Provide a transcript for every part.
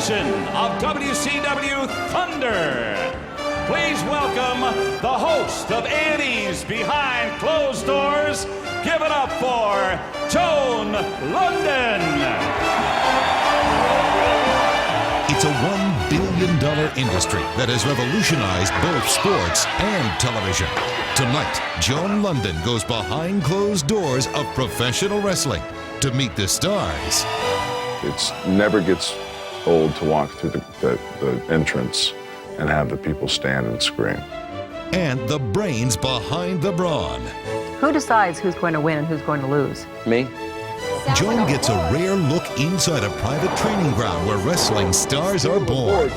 edition of WCW Thunder. Please welcome the host of A&E's Behind Closed Doors. Give it up for Joan Lunden. It's a $1 billion industry that has revolutionized both sports and television. Tonight, Joan Lunden goes behind closed doors of professional wrestling to meet the stars. It never gets old to walk through the entrance and have the people stand and scream. And the brains behind the brawn. Who decides who's going to win and who's going to lose? Me. Joan gets a rare look inside a private training ground where wrestling stars are born.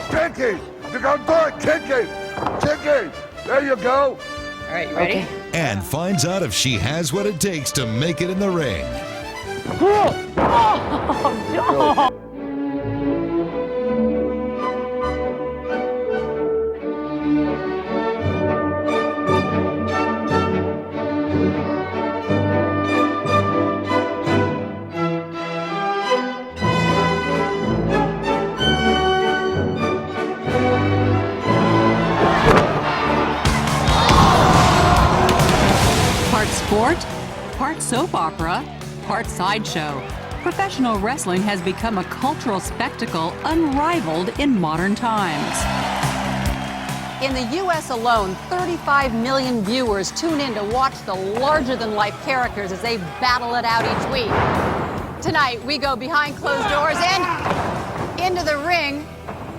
Kicking! You got to do it! Kicking! There you go! All right, you ready? Okay. And finds out if she has what it takes to make it in the ring. Oh, John! Part sport, part soap opera, part sideshow. Professional wrestling has become a cultural spectacle unrivaled in modern times. In the U.S. alone, 35 million viewers tune in to watch the larger-than-life characters as they battle it out each week. Tonight, we go behind closed doors and into the ring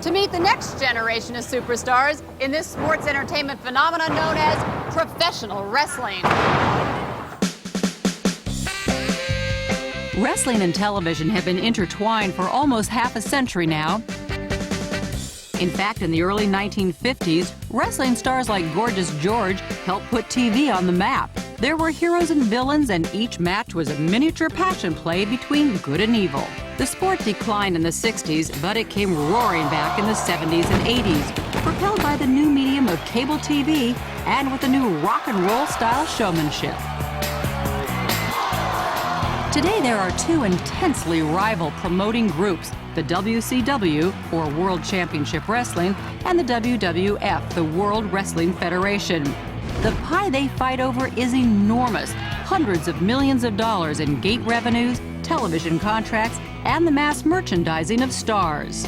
to meet the next generation of superstars in this sports entertainment phenomenon known as professional wrestling. Wrestling and television have been intertwined for almost half a century now. In fact, in the early 1950s, wrestling stars like Gorgeous George helped put TV on the map. There were heroes and villains, and each match was a miniature passion play between good and evil. The sport declined in the 60s, but it came roaring back in the 70s and 80s, propelled by the new medium of cable TV and with the new rock and roll style showmanship. Today, there are two intensely rival promoting groups, the WCW, or World Championship Wrestling, and the WWF, the World Wrestling Federation. The pie they fight over is enormous, hundreds of millions of dollars in gate revenues, television contracts, and the mass merchandising of stars.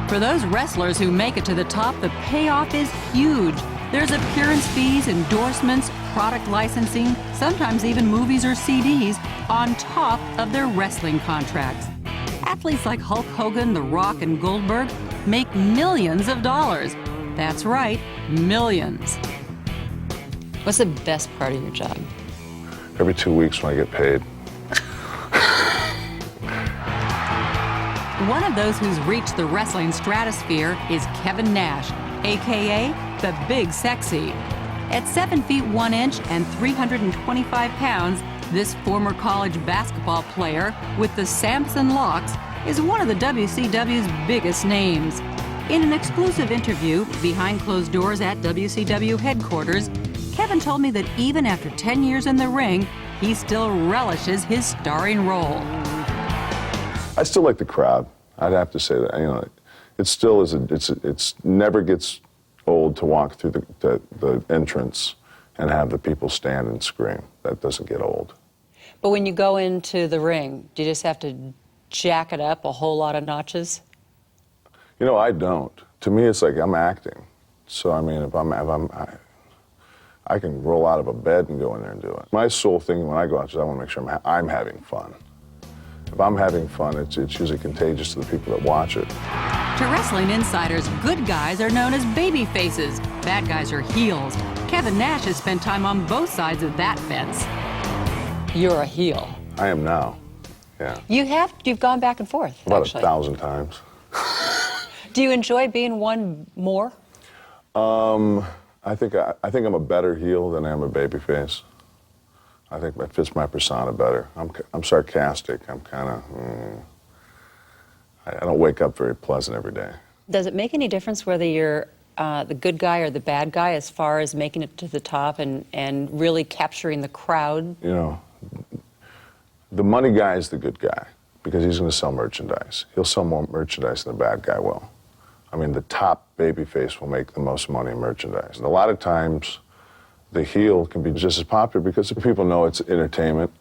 For those wrestlers who make it to the top, the payoff is huge. There's appearance fees, endorsements, product licensing, sometimes even movies or CDs on top of their wrestling contracts. Athletes like Hulk Hogan, The Rock, and Goldberg make millions of dollars. That's right, millions. What's the best part of your job? Every 2 weeks when I get paid. One of those who's reached the wrestling stratosphere is Kevin Nash, aka the Big Sexy. At 7 feet 1 inch and 325 pounds, this former college basketball player with the Samson locks is one of the WCW's biggest names. In an exclusive interview behind closed doors at WCW headquarters, Kevin told me that even after 10 years in the ring, he still relishes his starring role. I still like the crowd. I'd have to say that. You know, it still is. It's never gets old to walk through the entrance and have the people stand and scream. That doesn't get old. But when you go into the ring, do you just have to jack it up a whole lot of notches? You know, I don't. To me, it's like I'm acting. So I mean, I can roll out of a bed and go in there and do it. My sole thing when I go out is I want to make sure I'm having fun. If I'm having fun, it's usually contagious to the people that watch it. To wrestling insiders, good guys are known as baby faces. Bad guys are heels. Kevin Nash has spent time on both sides of that fence. You're a heel. I am now, yeah. You've gone back and forth, About actually. 1,000 times. Do you enjoy being one more? I think I'm a better heel than I am a babyface. I think that fits my persona better. I'm sarcastic. I'm kind of. I don't wake up very pleasant every day. Does it make any difference whether you're the good guy or the bad guy as far as making it to the top and really capturing the crowd? You know, the money guy is the good guy. because he's going to sell merchandise. He'll sell more merchandise than the bad guy will. I mean, the top babyface will make the most money in merchandise. And a lot of times, the heel can be just as popular because people know it's entertainment.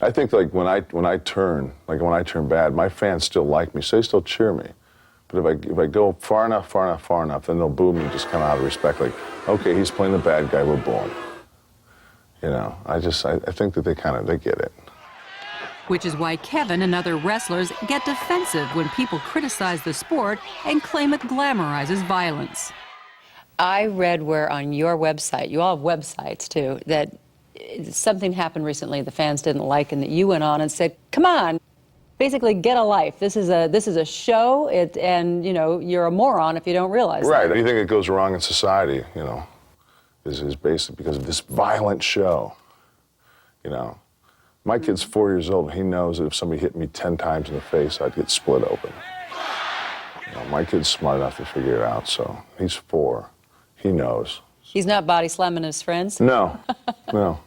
I think like when I turn bad, my fans still like me, so they still cheer me. But if I go far enough, then they'll boo me just kind of out of respect. Like, okay, he's playing the bad guy, we're booing. You know, I think that they get it. Which is why Kevin and other wrestlers get defensive when people criticize the sport and claim it glamorizes violence. I read where on your website, you all have websites too, that something happened recently the fans didn't like, and that you went on and said, come on, basically get a life. This is a show, and you know, you're a moron if you don't realize Right, that. anything that goes wrong in society, you know, is basically because of this violent show, you know. My kid's 4 years old, and he knows that if somebody hit me 10 times in the face, I'd get split open. You know, my kid's smart enough to figure it out, so he's 4. He knows. He's not body slamming his friends? No, no.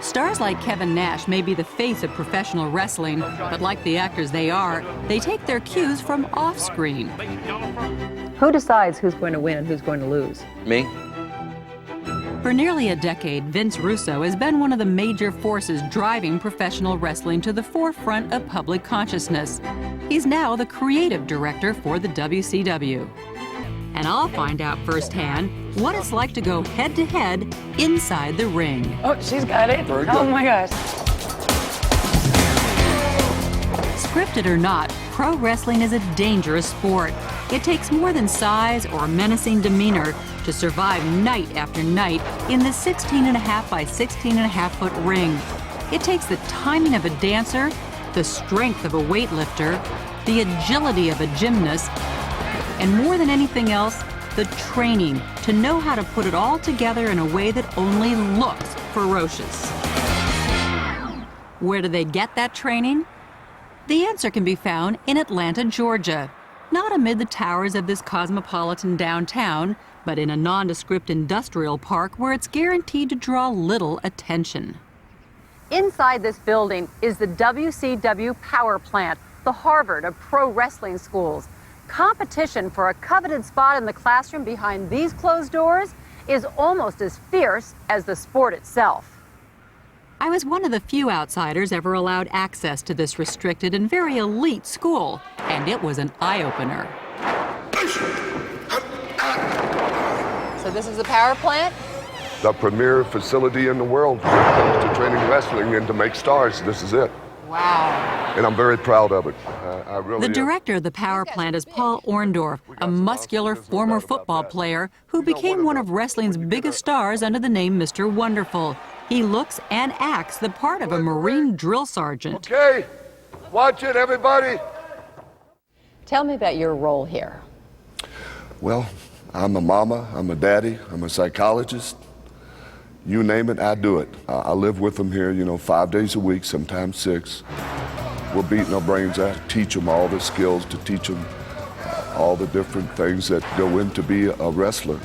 Stars like Kevin Nash may be the face of professional wrestling, but like the actors they are, they take their cues from off-screen. Who decides who's going to win and who's going to lose? Me? For nearly a decade, Vince Russo has been one of the major forces driving professional wrestling to the forefront of public consciousness. He's now the creative director for the WCW. And I'll find out firsthand what it's like to go head-to-head inside the ring. Oh, she's got it. Oh my gosh. Scripted or not, pro wrestling is a dangerous sport. It takes more than size or menacing demeanor to survive night after night in the 16.5 by 16.5 foot ring. It takes the timing of a dancer, the strength of a weightlifter, the agility of a gymnast, and more than anything else, the training to know how to put it all together in a way that only looks ferocious. Where do they get that training? The answer can be found in Atlanta, Georgia. Not amid the towers of this cosmopolitan downtown, but in a nondescript industrial park where it's guaranteed to draw little attention. Inside this building is the WCW power plant, the Harvard of pro wrestling schools. Competition for a coveted spot in the classroom behind these closed doors is almost as fierce as the sport itself. I was one of the few outsiders ever allowed access to this restricted and very elite school, and it was an eye-opener. So this is the power plant? The premier facility in the world when it comes to training wrestling and to make stars. This is it. Wow. And I'm very proud of it. I really The am. director of the power plant is Paul Orndorff, a muscular former football player who became one of wrestling's biggest stars under the name Mr. Wonderful. He looks and acts the part of a Marine drill sergeant. Okay, watch it, everybody. Tell me about your role here. Well, I'm a mama, I'm a daddy, I'm a psychologist. You name it, I do it. I live with them here, 5 days a week, sometimes 6. We're beating our brains out to teach them all the skills, to teach them all the different things that go into be a wrestler.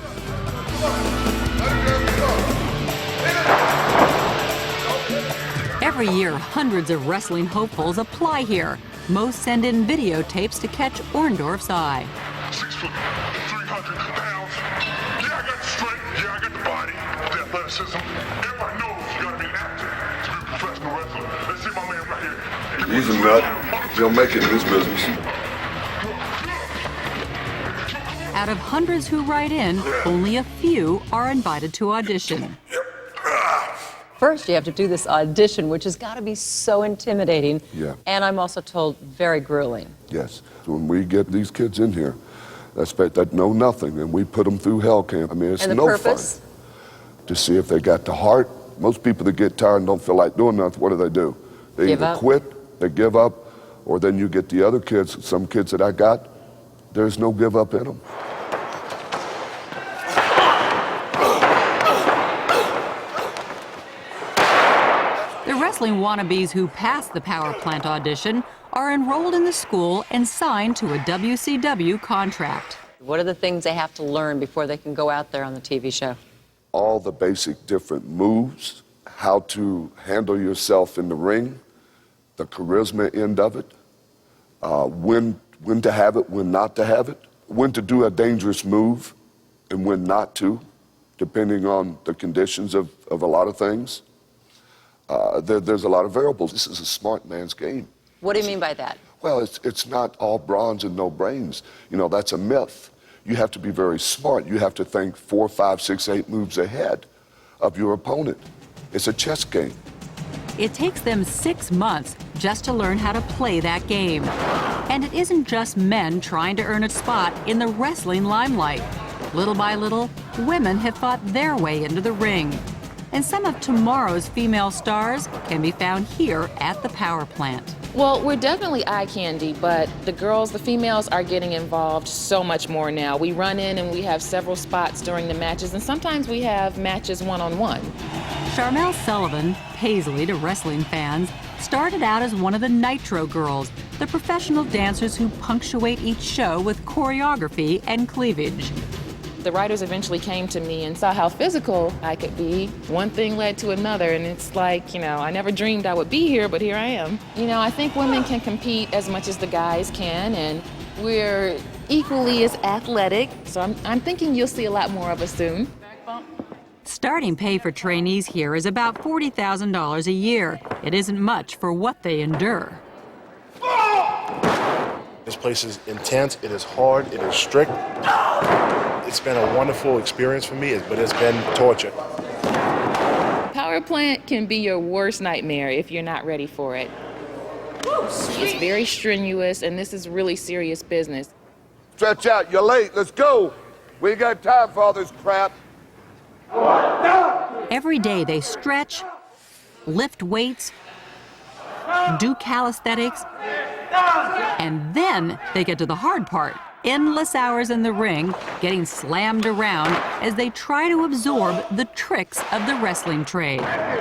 Every year, hundreds of wrestling hopefuls apply here. Most send in videotapes to catch Orndorff's eye. 6 foot, 300 pounds. Yeah, I got the strength. Yeah, I got the body, the athleticism. Everybody knows you gotta be an actor to be a professional wrestler. Let's see my man right here. He's a nut. He'll make it in this business. Out of hundreds who write in, only a few are invited to audition. First, you have to do this audition, which has got to be so intimidating. Yeah. And I'm also told very grueling. Yes. When we get these kids in here, that know nothing, and we put them through hell camp. I mean, it's And the no purpose? fun to see if they got the heart. Most people that get tired and don't feel like doing nothing, what do? They Give either up. quit, they give up, or then you get the other kids, some kids that I got, there's no give up in them. The wrestling wannabes who pass the power plant audition are enrolled in the school and signed to a WCW contract. What are the things they have to learn before they can go out there on the TV show? All the basic different moves, how to handle yourself in the ring, the charisma end of it, when to have it, when not to have it, when to do a dangerous move and when not to, depending on the conditions of a lot of things. There's a lot of variables. This is a smart man's game. What do you mean by that? Well, it's not all bronze and no brains. You know, that's a myth. You have to be very smart. You have to think 4, 5, 6, 8 moves ahead of your opponent. It's a chess game. It takes them 6 months just to learn how to play that game. And it isn't just men trying to earn a spot in the wrestling limelight. Little by little, women have fought their way into the ring. And some of tomorrow's female stars can be found here at the power plant. Well, we're definitely eye candy, but the girls, the females, are getting involved so much more now. We run in and we have several spots during the matches, and sometimes we have matches one-on-one. Charmel Sullivan, Paisley to wrestling fans, started out as one of the Nitro Girls, the professional dancers who punctuate each show with choreography and cleavage. The writers eventually came to me and saw how physical I could be. One thing led to another, and it's like, you know, I never dreamed I would be here, but here I am. You know, I think women can compete as much as the guys can, and we're equally as athletic, so I'm thinking you'll see a lot more of us soon. Starting pay for trainees here is about $40,000 a year. It isn't much for what they endure. This place is intense, it is hard, it is strict. It's been a wonderful experience for me, but it's been torture. Power plant can be your worst nightmare if you're not ready for it. It's very strenuous, and this is really serious business. Stretch out, you're late, let's go. We ain't got time for all this crap. Every day they stretch, lift weights, do calisthenics, and then they get to the hard part. Endless hours in the ring, getting slammed around as they try to absorb the tricks of the wrestling trade. There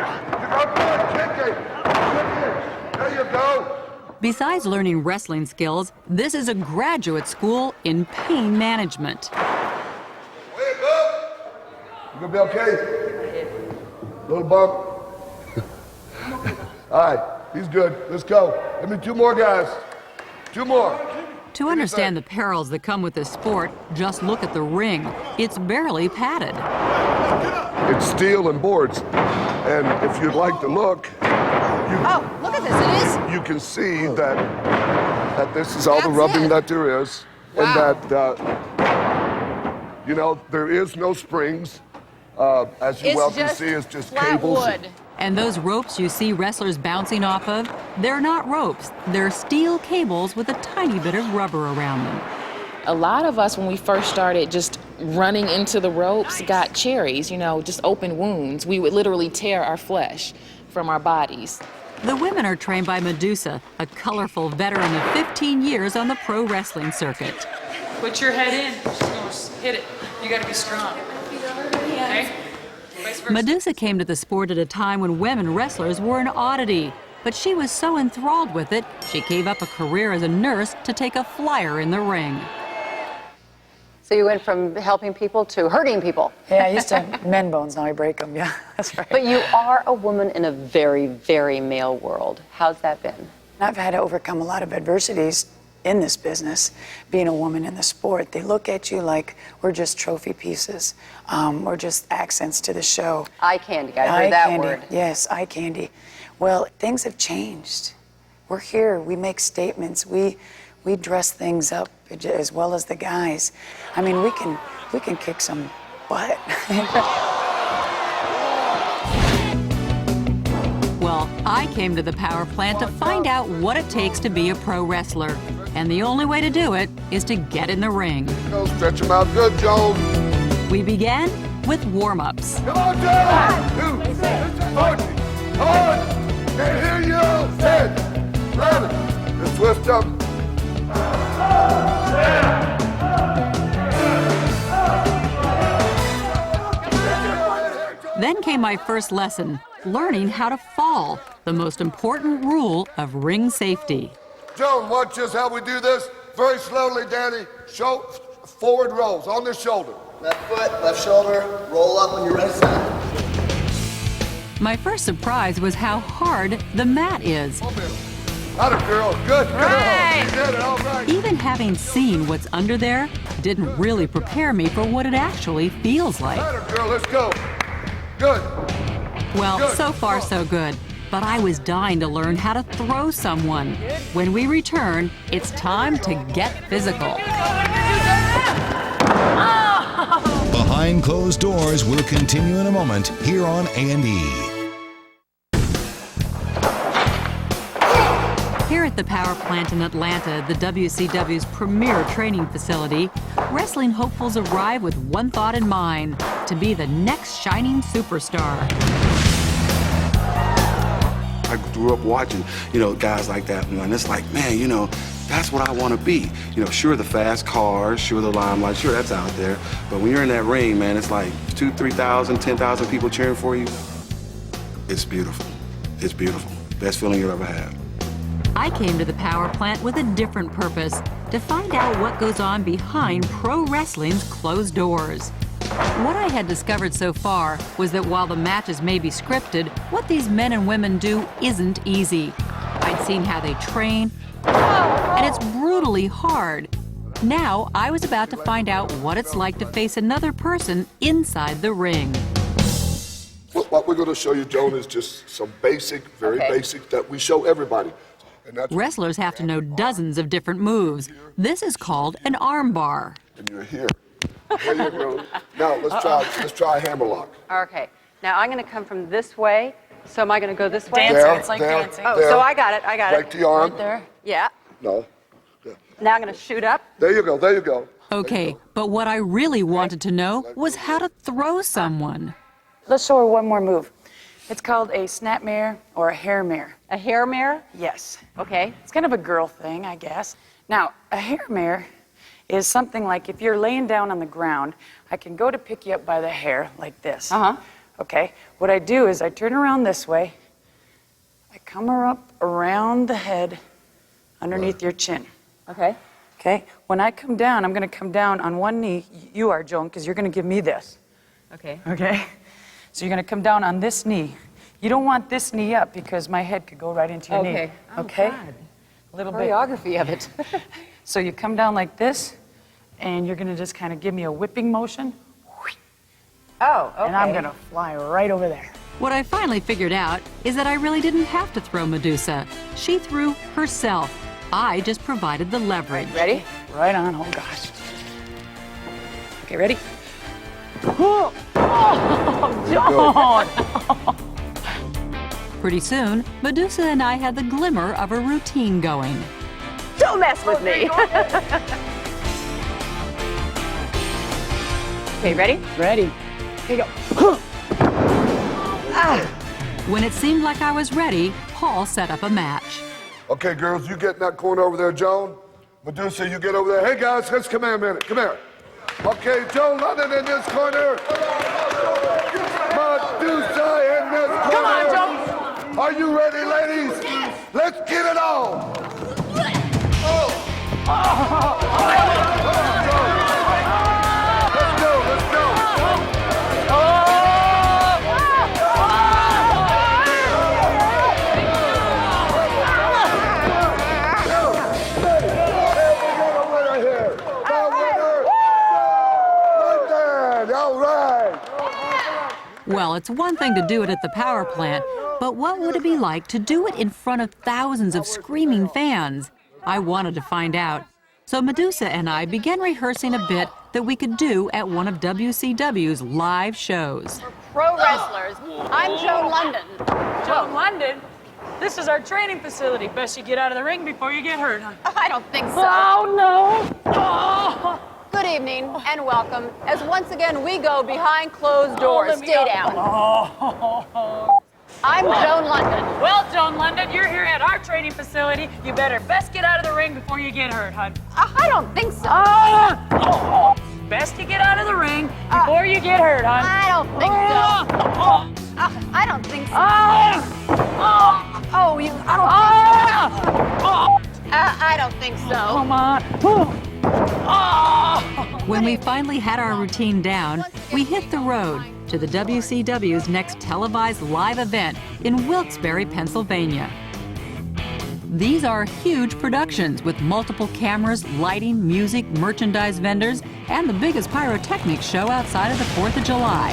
you go. Besides learning wrestling skills, this is a graduate school in pain management. Wake up. You gonna be okay? Little bump. All right, he's good. Let's go. Give me 2 more guys. 2 more. To understand the perils that come with this sport, just look at the ring. It's barely padded. It's steel and boards. And if you'd like to look, Oh, look at this, it is. you can see that this is all the That's rubbing it. that there is. Wow. And that, you know, there is no springs. As you It's well can just see, it's just flat cables. wood. And those ropes you see wrestlers bouncing off of, they're not ropes. They're steel cables with a tiny bit of rubber around them. A lot of us, when we first started just running into the ropes, got cherries, you know, just open wounds. We would literally tear our flesh from our bodies. The women are trained by Medusa, a colorful veteran of 15 years on the pro wrestling circuit. Put your head in. Just gonna hit it. You gotta be strong. Okay? Vice versa. Medusa came to the sport at a time when women wrestlers were an oddity. But she was so enthralled with it, she gave up a career as a nurse to take a flyer in the ring. So you went from helping people to hurting people. Yeah, I used to mend bones, now I break them, yeah, that's right. But you are a woman in a very, very male world. How's that been? I've had to overcome a lot of adversities in this business, being a woman in the sport. They look at you like we're just trophy pieces. We're just accents to the show. Eye candy, I Eye heard that candy. word. Yes, eye candy. Well, things have changed. We're here, we make statements, we dress things up as well as the guys. I mean, we can kick some butt. Well, I came to the power plant to find out what it takes to be a pro wrestler. And the only way to do it is to get in the ring. Go stretch them out good, Joan. We began with warm-ups. Come on, Joan. 2, 40. On. Can't hear you. 10, 11. Just twist them. Then came my first lesson, learning how to fall, the most important rule of ring safety. Joan, watch this, how we do this. Very slowly, Danny. Forward rolls on the shoulder. Left foot, left shoulder, roll up on your right side. My first surprise was how hard the mat is. Atta girl. Good girl. Right. You did it. All right. Even having seen what's under there didn't really prepare me for what it actually feels like. Atta girl. Let's go. Good. Well, Good. so far so good. But I was dying to learn how to throw someone. When we return, it's time to get physical. Behind Closed Doors will continue in a moment here on A&E. Here at the power plant in Atlanta, the WCW's premier training facility, wrestling hopefuls arrive with one thought in mind: to be the next shining superstar. I grew up watching, guys like that, and it's like, man, that's what I want to be. Sure, the fast cars, sure, the limelight, sure, that's out there. But when you're in that ring, man, it's like 2,000, 3,000, 10,000 people cheering for you. It's beautiful. It's beautiful. Best feeling you'll ever have. I came to the power plant with a different purpose: to find out what goes on behind pro wrestling's closed doors. What I had discovered so far was that while the matches may be scripted, what these men and women do isn't easy. I'd seen how they train, and it's brutally hard. Now I was about to find out what it's like to face another person inside the ring. What we're going to show you, Joan, is just some basic, very basic that we show everybody. And that's Wrestlers have to know dozens of different moves. This is called an arm bar. And you're here. There you go. Now let's try a hammerlock. Okay. Now I'm going to come from this way. So am I going to go this way? Dancing. There, It's like there, dancing. Oh, there. so I got it. I got Right it. to your arm. Right there. Yeah. No. Yeah. Now I'm going to shoot up. There you go. There you go. Okay, but what I really wanted to know was how to throw someone. Let's show her one more move. It's called a snapmare or a hair mare. A hair mare? Yes. Okay. It's kind of a girl thing, I guess. Now, a hair mare is something like if you're laying down on the ground, I can go to pick you up by the hair like this. Okay? What I do is I turn around this way, I come her up around the head underneath your chin. Okay. Okay? When I come down, I'm going to come down on one knee. You are, Joan, because you're going to give me this. Okay. Okay? So you're going to come down on this knee. You don't want this knee up because my head could go right into your knee. Oh, Okay? God. A little Choreography of it. So you come down like this, and you're going to just kind of give me a whipping motion. Oh, okay. And I'm going to fly right over there. What I finally figured out is that I really didn't have to throw Medusa. She threw herself. I just provided the leverage. Ready? Right on. Oh, gosh. Okay, ready? Pretty soon, Medusa and I had the glimmer of a routine going. Don't mess with me. Okay, ready? Ready. Here you go. When it seemed like I was ready, Paul set up a match. Okay, girls, you get in that corner over there, Joan. Medusa, you get over there. Hey, guys, let's come here a minute. Come here. Okay, Joan Lunden in this corner. Medusa in this corner. Come on, Joan. Are you ready, ladies? Let's get it on. Let's go, let's go. All right. Well, it's one thing to do it at the power plant, but what would it be like to do it in front of thousands of screaming fans? I wanted to find out. So Medusa and I began rehearsing a bit that we could do at one of WCW's live shows. Pro wrestlers. I'm Joan Lunden. Joan Lunden? This is our training facility. Best you get out of the ring before you get hurt, huh? I don't think so. Oh, no. Oh. Good evening and welcome as once again we go behind closed doors. Stay down. I'm Joan Lunden. Well, Joan Lunden, you're here at our training facility. You better best get out of the ring before you get hurt, hon. I don't think so. Best you get out of the ring before you get hurt, hon. I don't think so. I don't think so. Oh, you. I don't think so. Come on. When we finally had our routine down, we hit the road to the WCW's next televised live event in Wilkes-Barre, Pennsylvania. These are huge productions with multiple cameras, lighting, music, merchandise vendors, and the biggest pyrotechnics show outside of the 4th of July.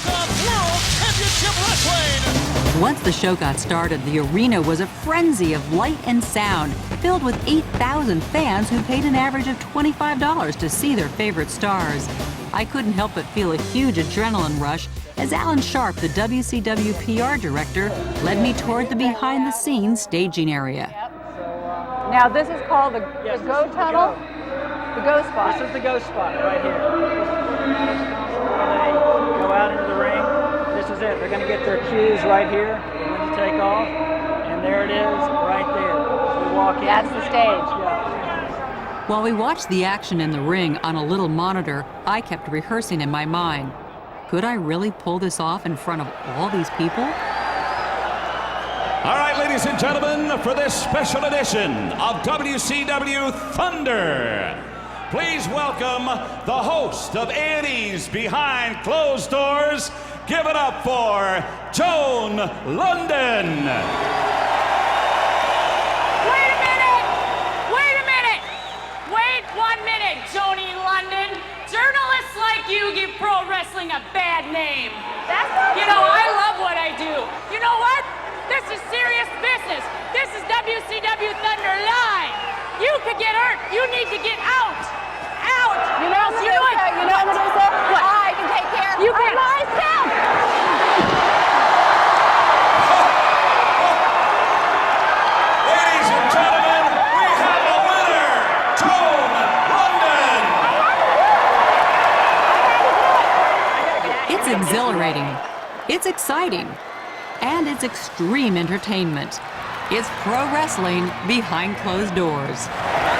World Championship Wrestling! Once the show got started, the arena was a frenzy of light and sound, filled with 8,000 fans who paid an average of $25 to see their favorite stars. I couldn't help but feel a huge adrenaline rush as Alan Sharp, the WCW PR director, led me toward the behind-the-scenes staging area. Now this is called the Go Tunnel? The Go Spot. This is the Go Spot right here. This is where they go out into the ring. This is it. They're going to get their cues right here when to take off. And there it is, right there. We walk in. That's the stage. Yeah. While we watched the action in the ring on a little monitor, I kept rehearsing in my mind. Could I really pull this off in front of all these people? All right, ladies and gentlemen, for this special edition of WCW Thunder, please welcome the host of Annie's Behind Closed Doors. Give it up for Joan Lunden. Wait a minute! Wait a minute! Wait 1 minute, Joni Lunden. Journalists like you give pro wrestling a bad name. You know, I love what I do. You know what? This is serious business. This is WCW Thunder Live. You could get hurt. You need to get out. Out. You know, Medusa, What? I can take care You of can. myself. Ladies and gentlemen, we have a winner, Joan Lunden. It's exhilarating, it's exciting, and it's extreme entertainment. It's pro wrestling behind closed doors.